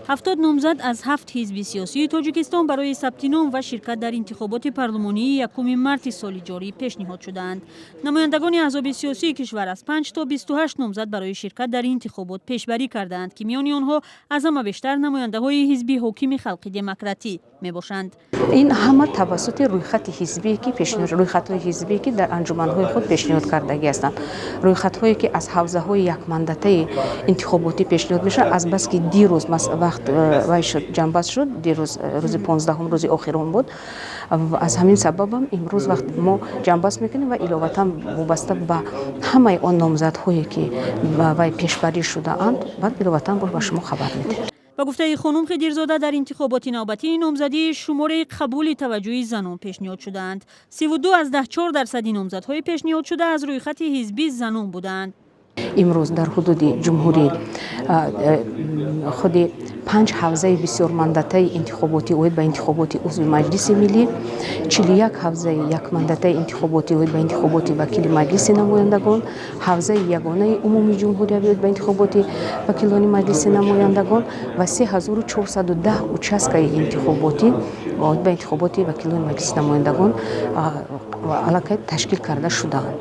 70 نامزد از 7 حزب سیاسی تاجیکستان برای ثبت نام و شرکت در انتخابات پارلمانی 1 مارس سال جاری پیشنهاد شدند. نمایندگان احزاب سیاسی کشور از 5 تا 28 نامزد برای شرکت در انتخابات پیشبری کردند که میان آنها از همه بیشتر نماینده‌های حزب حاکم خلق دموکراتی میباشند. این همه توسط رویخط حزبی که رویخط‌های حزبی که در انجمن‌های خود پیشنهاد کردگی هستند. رویخط‌هایی که از حوزه‌های یک مانداته انتخاباتی پیشنهاد میشه از بس که دیروز وقت وای شد جنبش شد دیروز روز 15 روز آخرون بود. از همین سبب هم امروز وقت ما جنبش میکنیم و علاوه وابسته به همه آن نامزدهایی که وای پیشبری شده اند بعد علاوه با شما خبر میدیم. با گفته خانم خدیرزاده در انتخابات نوبتی نامزدی شماره قبول توجه زنان پیشنهاد شدند. 32 از 14% نامزدهای پیشنهاد شده از روی خط حزبی زنان بودند. امروز در حدود جمهوری خود 5 حوزه بسیار مانداته انتخاباتی اوید به انتخابات عضو مجلس ملی، 41 حوزه یک مانداته انتخاباتی اوید به انتخابات وکیل مجلس نمایندگان، حوزه یگانه عمومی جمهوری اوید به انتخابات وکیلان مجلس نمایندگان و 3410 اچسکه انتخاباتی اوید به انتخابات وکیلان مجلس نمایندگان علاقه تشکیل کرده شدند.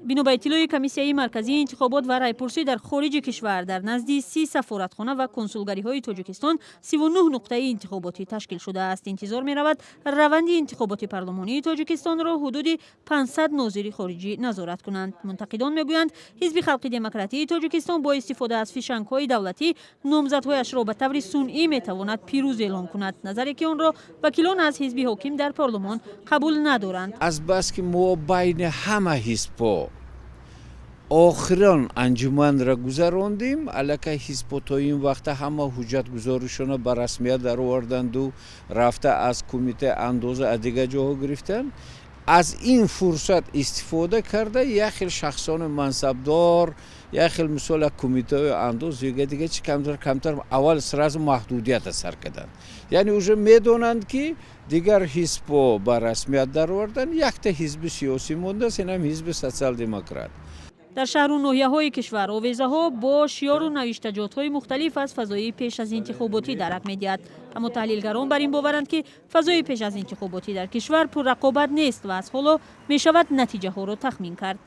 بنا به اطلاع کمیسیه مرکزی انتخابات و رایپرسی در خارج کشور در نزد 30 سفارتخانه و کنسولگری های تاجیکستان 39 نقطه انتخاباتی تشکیل شده است. انتظار می رود روند انتخابات پارلمانی تاجیکستان را حدود 500 ناظر خارجی نظارت کنند. منتقدان میگویند حزب خلق دموکراتی تاجیکستان با استفاده از فیشنگ های دولتی نامزدهایش را به طور صنعی می تواند پیروز اعلام کند، نظری که آن را وکیلان از حزب حاکم در پارلمان قبول ندارند. از بس که ما بین همه حزب‌ها آخران انجمن را گذراندیم، الکی حزب تا این وقت همه حجت گزارشون به رسمیت در آوردند و رفته از کمیته اندازه دیگه جاها گرفتن. از این فرصت استفاده کرده یک خیلی شخصان منصبدار، یک خیلی مثال کمیته انداز دیگه چی کمتر اول سراز محدودیت سر کردن. یعنی اوجه میدونند که دیگر حزب به رسمیت در آوردن، یک تا حزب سیاسی مونده است، اینم حزب سوسیال دموکرات. در شهر و ناحیه‌های کشور آویزه ها با شیار و نوشتجات‌های مختلف از فضای پیش از انتخاباتی درک می‌دهد. اما تحلیلگران بر این باورند که فضای پیش از انتخاباتی در کشور پر رقابت نیست و از حالا می‌شود نتیجه ها را تخمین کرد.